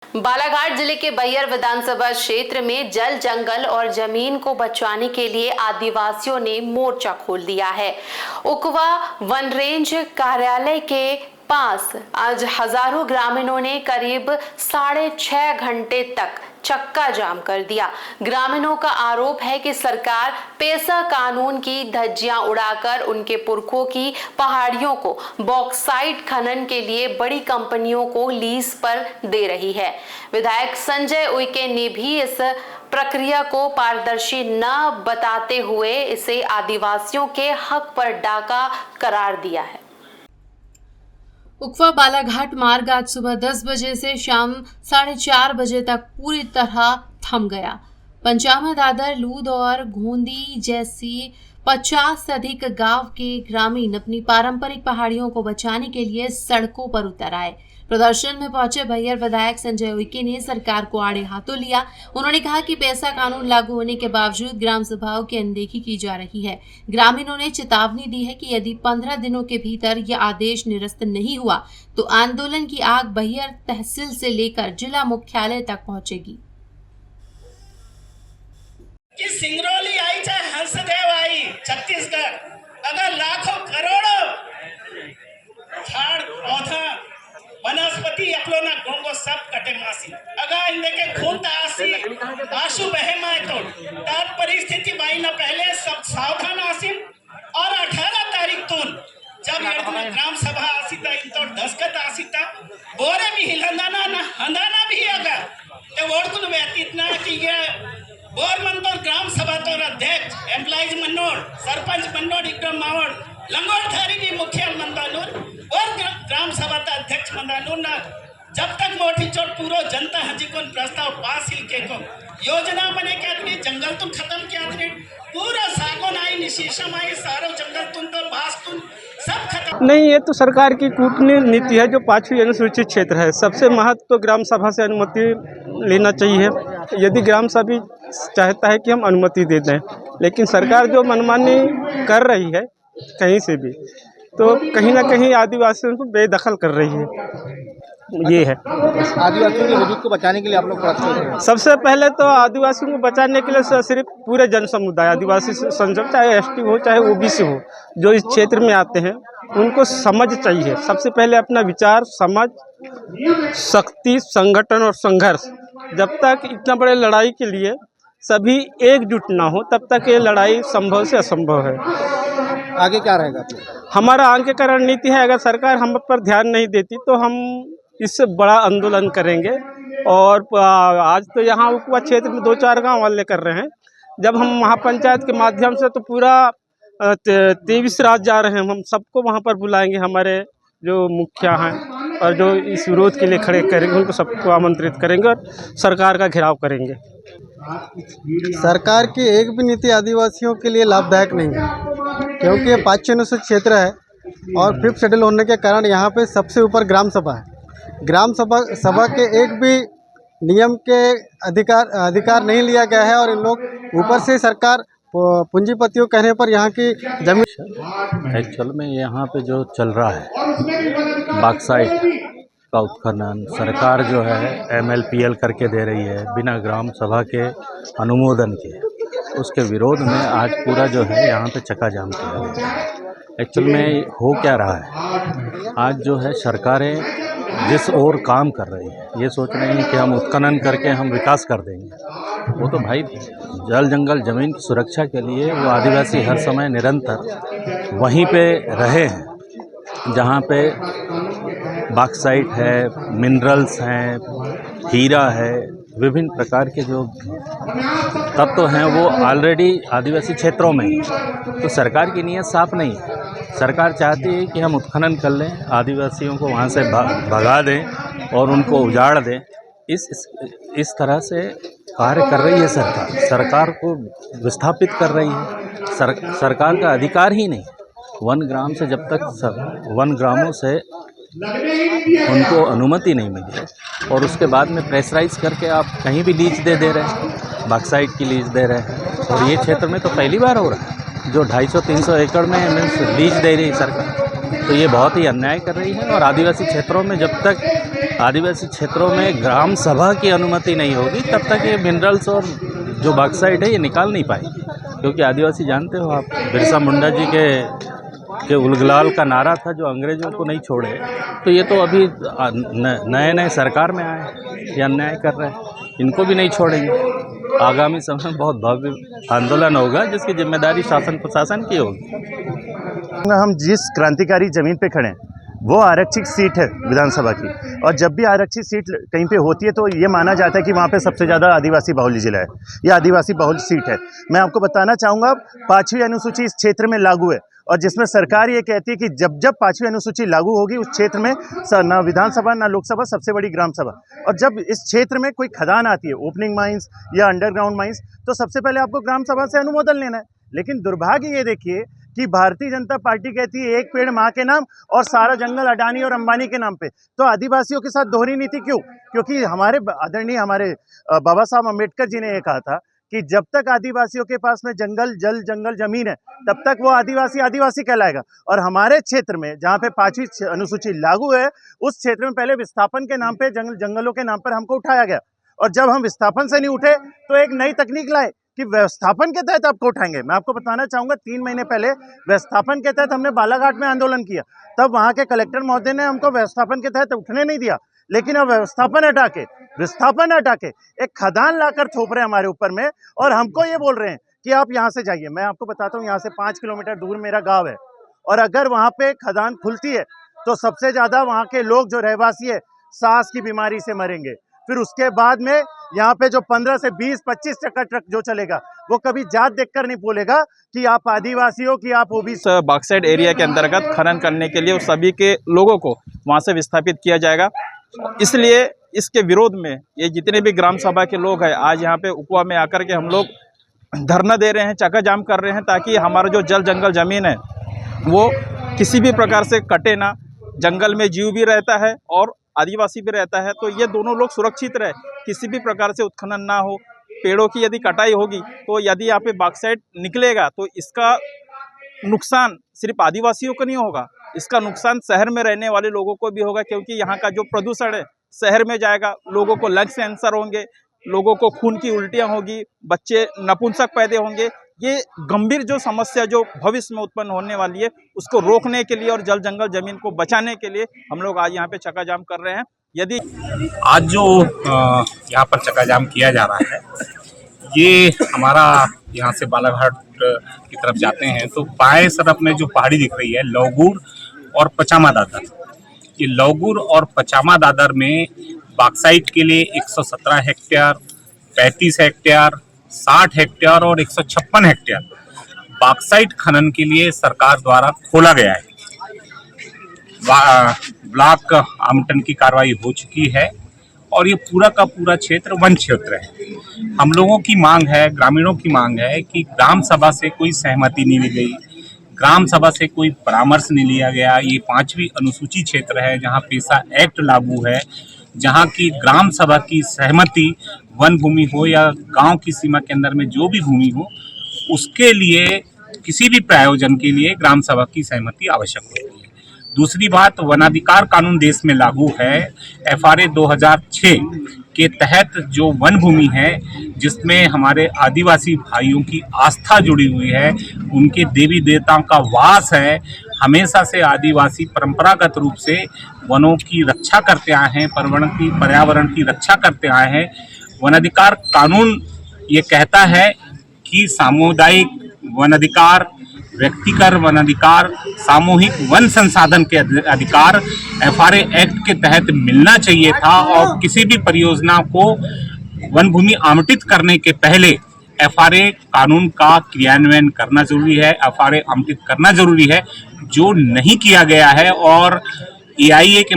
बालाघाट जिले के बैहर विधानसभा क्षेत्र में जल, जंगल और जमीन को बचाने के लिए आदिवासियों ने मोर्चा खोल दिया है। उकवा वन रेंज कार्यालय के पास आज हजारों ग्रामीणों ने करीब 6.5 घंटे तक चक्का जाम कर दिया। ग्रामीणों का आरोप है कि सरकार पेसा कानून की धज्जियां उड़ाकर उनके पुरखों की पहाड़ियों को बॉक्साइट खनन के लिए बड़ी कंपनियों को लीज पर दे रही है। विधायक संजय उइके ने भी इस प्रक्रिया को पारदर्शी न बताते हुए इसे आदिवासियों के हक पर डाका करार दिया है। उकवा बालाघाट मार्ग आज सुबह 10 बजे से शाम 4:30 बजे तक पूरी तरह थम गया। पंचामा, दादर, लूद और घोंदी जैसी 50 से अधिक गांव के ग्रामीण अपनी पारंपरिक पहाड़ियों को बचाने के लिए सड़कों पर उतर आए। प्रदर्शन में पहुंचे बैहर विधायक संजय उइके ने सरकार को आड़े हाथों लिया। उन्होंने कहा कि पेसा कानून लागू होने के बावजूद ग्राम सभाओं की अनदेखी की जा रही है। ग्रामीणों ने चेतावनी दी है कि यदि 15 दिनों के भीतर यह आदेश निरस्त नहीं हुआ तो आंदोलन की आग बैहर तहसील से लेकर जिला मुख्यालय तक पहुंचेगी। कि सिंगरौली आई चाहे हंसदेव आई, छत्तीसगढ़ अगर लाखों करोड़ों झाड़ पौधा वनस्पति अकलोना गोंगो सब कटे मासी अगर इनके के खून तासी आशु बहे माए तो तार परिस्थिति बाई न पहले सब सावधान आसी और 18 तारीख तुन जब यदि ग्राम सभा आसीता इन तो दस्खत आसीता बोरे भी हिलंदाना ना हंदाना भी अगर ते वोड़कुन व्यतीत ना कि ये बोर मंदोर ग्राम सभा तो अध्यक्ष एम्प्लॉइज मनोड़ सरपंच मनोड़ इकड़म मावड़ लंगोटधारी भी मुखिया मंदानूर और ग्राम सभा का अध्यक्ष मंदानूर ना जब तक मोटी चोट पूरा जनता हजी को प्रस्ताव पास हिल के को योजना बने के आदमी जंगल तुम खत्म के आदमी पूरा सागौन आई निशीशम आई सारो जंगल तुम तो बास तुम सब खत्म नहीं। ये तो सरकार की कूटनीति नीति है जो 5वीं अनुसूचित क्षेत्र है। सबसे महत्व तो ग्राम सभा से अनुमति लेना चाहिए। यदि ग्राम सभा चाहता है कि हम अनुमति दे दें, लेकिन सरकार जो मनमानी कर रही है कहीं से भी, तो कहीं ना कहीं आदिवासियों को बेदखल कर रही है। ये है आदिवासियों के वजूद को बचाने के लिए आप लोग क्या? सबसे पहले तो आदिवासियों को बचाने के लिए सिर्फ पूरे जन समुदाय आदिवासी संसद चाहे एसटी हो चाहे ओबीसी हो जो इस क्षेत्र में आते हैं उनको समझ चाहिए। सबसे पहले अपना विचार, समझ, शक्ति, संगठन और संघर्ष। जब तक इतना बड़े लड़ाई के लिए सभी एकजुट ना हो तब तक ये लड़ाई संभव से असंभव है। आगे क्या रहेगा? हमारा आगे का रणनीति है, अगर सरकार हम पर ध्यान नहीं देती तो हम इससे बड़ा आंदोलन करेंगे। और आज तो यहाँ उकवा क्षेत्र में 2-4 गांव वाले कर रहे हैं। जब हम महापंचायत के माध्यम से तो पूरा 23 राज्य जा रहे हैं, हम सबको वहाँ पर बुलाएंगे। हमारे जो मुखिया हैं और जो इस विरोध के लिए खड़े करेंगे उनको सबको आमंत्रित करेंगे और सरकार का घेराव करेंगे। सरकार की एक भी नीति आदिवासियों के लिए लाभदायक नहीं है, क्योंकि ये 5वीं अनुसूचित क्षेत्र है और 5th शेड्यूल होने के कारण यहाँ पे सबसे ऊपर ग्राम सभा है। ग्राम सभा के एक भी नियम के अधिकार नहीं लिया गया है और इन लोग ऊपर से सरकार पूंजीपतियों कहने पर यहाँ की जमीन। एक्चुअल में यहाँ पे जो चल रहा है बॉक्साइट का उत्खनन, सरकार जो है MLPL करके दे रही है बिना ग्राम सभा के अनुमोदन के, उसके विरोध में आज पूरा जो है यहाँ पे चक्का जाम किया गया। एक्चुअल में हो क्या रहा है, आज जो है सरकारें जिस ओर काम कर रही है ये सोच रही हैं कि हम उत्खनन करके हम विकास कर देंगे। वो तो भाई जल, जंगल, ज़मीन की सुरक्षा के लिए वो आदिवासी हर समय निरंतर वहीं पे रहे हैं जहाँ पे बॉक्साइट है, मिनरल्स हैं, हीरा है, विभिन्न प्रकार के जो तत्व हैं वो ऑलरेडी आदिवासी क्षेत्रों में ही। तो सरकार की नीयत साफ नहीं है। सरकार चाहती है कि हम उत्खनन कर लें, आदिवासियों को वहाँ से भगा दें और उनको उजाड़ दें। इस तरह से कार्य कर रही है सरकार को विस्थापित कर रही है। सरकार का अधिकार ही नहीं। वन ग्राम से जब तक वन ग्रामों से उनको अनुमति नहीं मिली और उसके बाद में प्रेशराइज करके आप कहीं भी लीज दे रहे हैं, बॉक्साइट की लीज दे रहे हैं। और ये क्षेत्र में तो पहली बार हो रहा है जो 250-300 एकड़ में लीज दे रही है सरकार। तो ये बहुत ही अन्याय कर रही है। और आदिवासी क्षेत्रों में जब तक आदिवासी क्षेत्रों में ग्राम सभा की अनुमति नहीं होगी तब तक ये मिनरल्स और जो बॉक्साइट है ये निकाल नहीं पाएगी, क्योंकि आदिवासी जानते हो आप, बिरसा मुंडा जी के उलगलाल का नारा था जो अंग्रेज़ों को नहीं छोड़े। तो ये तो अभी नए नए सरकार में आए, ये अन्याय कर रहे हैं, इनको भी नहीं छोड़ेंगे। आगामी समय में बहुत भव्य आंदोलन होगा जिसकी जिम्मेदारी शासन प्रशासन की होगी। हम जिस क्रांतिकारी ज़मीन पे खड़े हैं वो आरक्षित सीट है विधानसभा की, और जब भी आरक्षित सीट कहीं पे होती है तो ये माना जाता है कि वहाँ पे सबसे ज़्यादा आदिवासी बहुल जिला है, ये आदिवासी बहुल सीट है। मैं आपको बताना चाहूँगा 5वीं अनुसूची इस क्षेत्र में लागू है, और जिसमें सरकार ये कहती है कि जब जब 5वीं अनुसूची लागू होगी उस क्षेत्र में ना विधानसभा ना लोकसभा, सबसे बड़ी ग्राम सभा। और जब इस क्षेत्र में कोई खदान आती है, ओपनिंग माइंस या अंडरग्राउंड माइंस, तो सबसे पहले आपको ग्राम सभा से अनुमोदन लेना है। लेकिन दुर्भाग्य ये देखिए कि भारतीय जनता पार्टी कहती है एक पेड़ माँ के नाम और सारा जंगल अडानी और अंबानी के नाम पे। तो आदिवासियों के साथ दोहरी नीति क्यों? क्योंकि हमारे आदरणीय हमारे बाबा साहब अम्बेडकर जी ने ये कहा था कि जब तक आदिवासियों के पास में जंगल जंगल जमीन है तब तक वो आदिवासी आदिवासी कहलाएगा। और हमारे क्षेत्र में जहाँ पे 5वीं अनुसूची लागू है उस क्षेत्र में पहले विस्थापन के नाम पे जंगलों के नाम पर हमको उठाया गया, और जब हम विस्थापन से नहीं उठे तो एक नई तकनीक लाए कि व्यवस्थापन के तहत आपको उठाएंगे। मैं आपको बताना चाहूँगा 3 महीने पहले व्यवस्थापन के तहत हमने बालाघाट में आंदोलन किया, तब वहाँ के कलेक्टर महोदय ने हमको व्यवस्थापन के तहत उठने नहीं दिया। लेकिन अब व्यवस्थापन हटा के एक खदान लाकर थोप रहे हैं हमारे ऊपर में, और हमको ये बोल रहे हैं कि आप यहाँ से जाइए। मैं आपको बताता हूँ यहाँ से 5 किलोमीटर दूर मेरा गाँव है, और अगर वहाँ पे खदान खुलती है तो सबसे ज़्यादा वहाँ के लोग जो रहवासी है सांस की बीमारी से मरेंगे। फिर उसके बाद में यहाँ पे जो 15 से 20-25 टक्का ट्रक जो चलेगा वो कभी जात देखकर नहीं बोलेगा कि आप आदिवासी हो कि आप ओबीसी। बॉक्साइट एरिया के अंतर्गत खनन करने के लिए सभी के लोगों को वहाँ से विस्थापित किया जाएगा। इसलिए इसके विरोध में ये जितने भी ग्राम सभा के लोग हैं आज यहाँ पे उकवा में आकर के हम लोग धरना दे रहे हैं, चक्का जाम कर रहे हैं, ताकि हमारा जो जल जंगल ज़मीन है वो किसी भी प्रकार से कटे ना। जंगल में जीव भी रहता है और आदिवासी भी रहता है, तो ये दोनों लोग सुरक्षित रहे, किसी भी प्रकार से उत्खनन ना हो। पेड़ों की यदि कटाई होगी तो यदि यहाँ पे बॉक्साइट निकलेगा तो इसका नुकसान सिर्फ आदिवासियों को नहीं होगा, इसका नुकसान शहर में रहने वाले लोगों को भी होगा, क्योंकि यहाँ का जो प्रदूषण है शहर में जाएगा, लोगों को लंग्स कैंसर होंगे, लोगों को खून की उल्टियाँ होगी, बच्चे नपुंसक पैदा होंगे। ये गंभीर जो समस्या जो भविष्य में उत्पन्न होने वाली है उसको रोकने के लिए और जल जंगल जमीन को बचाने के लिए हम लोग आज यहाँ पे चक्का जाम कर रहे हैं। यदि आज जो यहाँ पर चक्का जाम किया जा रहा है, ये हमारा यहाँ से बालाघाट की तरफ जाते हैं तो बाएं तरफ में जो पहाड़ी दिख रही है लौगुर और पचामा दादर, ये लौगुर और पचामा दादर में बॉक्साइट के लिए 117 हेक्टेयर, 35 हेक्टेयर, 60 हेक्टेयर और 156 हेक्टेयर बॉक्साइट खनन के लिए सरकार द्वारा खोला गया है। ब्लॉक आवंटन की कार्रवाई हो चुकी है और ये पूरा का पूरा क्षेत्र वन क्षेत्र है। हम लोगों की मांग है, ग्रामीणों की मांग है कि ग्राम सभा से कोई सहमति नहीं ली गई, ग्राम सभा से कोई परामर्श नहीं लिया गया। ये 5वीं अनुसूची क्षेत्र है जहाँ पेशा एक्ट लागू है, जहाँ की ग्राम सभा की सहमति वन भूमि हो या गांव की सीमा के अंदर में जो भी भूमि हो उसके लिए किसी भी प्रायोजन के लिए ग्राम सभा की सहमति आवश्यक होती है। दूसरी बात, वनाधिकार कानून देश में लागू है। FRA 2006 के तहत जो वन भूमि है जिसमें हमारे आदिवासी भाइयों की आस्था जुड़ी हुई है, उनके देवी देवताओं का वास है, हमेशा से आदिवासी परंपरागत रूप से वनों की रक्षा करते आए हैं, पर्यावरण की रक्षा करते आए हैं। वनाधिकार कानून ये कहता है कि सामुदायिक वन अधिकार, व्यक्तिगत वन अधिकार, सामूहिक वन संसाधन के अधिकार FRA एक्ट के तहत मिलना चाहिए था, और किसी भी परियोजना को वन भूमि आवंटित करने के पहले FRA कानून का क्रियान्वयन करना जरूरी है, FRA आवंटित करना जरूरी है, जो नहीं किया गया है। और AIA के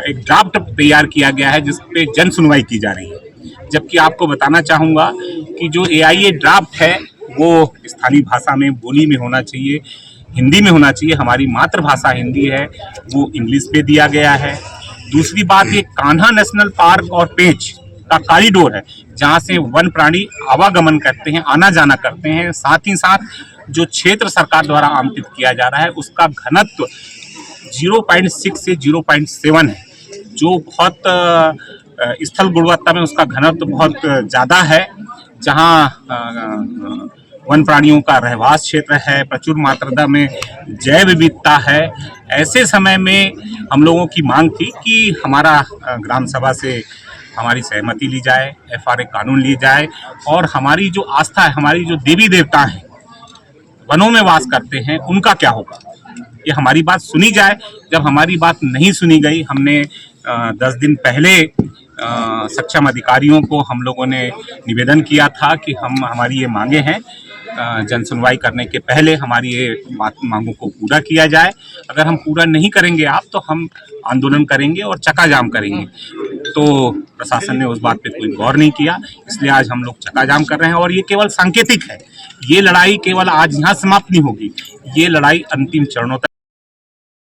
एक ड्राफ्ट तैयार किया गया है जिस पे जन सुनवाई की जा रही है। जबकि आपको बताना चाहूँगा कि जो AIA ड्राफ्ट है वो स्थानीय भाषा में बोली में होना चाहिए, हिंदी में होना चाहिए। हमारी मातृभाषा हिंदी है, वो इंग्लिश पे दिया गया है। दूसरी बात, ये कान्हा नेशनल पार्क और पेंच का कॉरिडोर है जहाँ से वन प्राणी आवागमन करते हैं, आना जाना करते हैं। साथ ही साथ जो क्षेत्र सरकार द्वारा आवंटित किया जा रहा है उसका घनत्व 0.6 से 0.7 है। जो बहुत स्थल गुणवत्ता में उसका घनत्व बहुत ज़्यादा है, जहाँ वन प्राणियों का रहवास क्षेत्र है, प्रचुर मात्रा में जैव विविधता है। ऐसे समय में हम लोगों की मांग थी कि हमारा ग्राम सभा से हमारी सहमति ली जाए, FRA कानून ली जाए और हमारी जो आस्था है, हमारी जो देवी देवता हैं वनों में वास करते हैं, उनका क्या होगा, ये हमारी बात सुनी जाए। जब हमारी बात नहीं सुनी गई, हमने 10 दिन पहले सक्षम अधिकारियों को हम लोगों ने निवेदन किया था कि हमारी ये मांगे हैं, जन सुनवाई करने के पहले हमारी ये मांगों को पूरा किया जाए। अगर हम पूरा नहीं करेंगे आप, तो हम आंदोलन करेंगे और चक्का जाम करेंगे। तो प्रशासन ने उस बात पे कोई गौर नहीं किया, इसलिए आज हम लोग चक्का जाम कर रहे हैं। और ये केवल सांकेतिक है, ये लड़ाई केवल आज यहाँ समाप्त नहीं होगी, ये लड़ाई अंतिम चरणों तक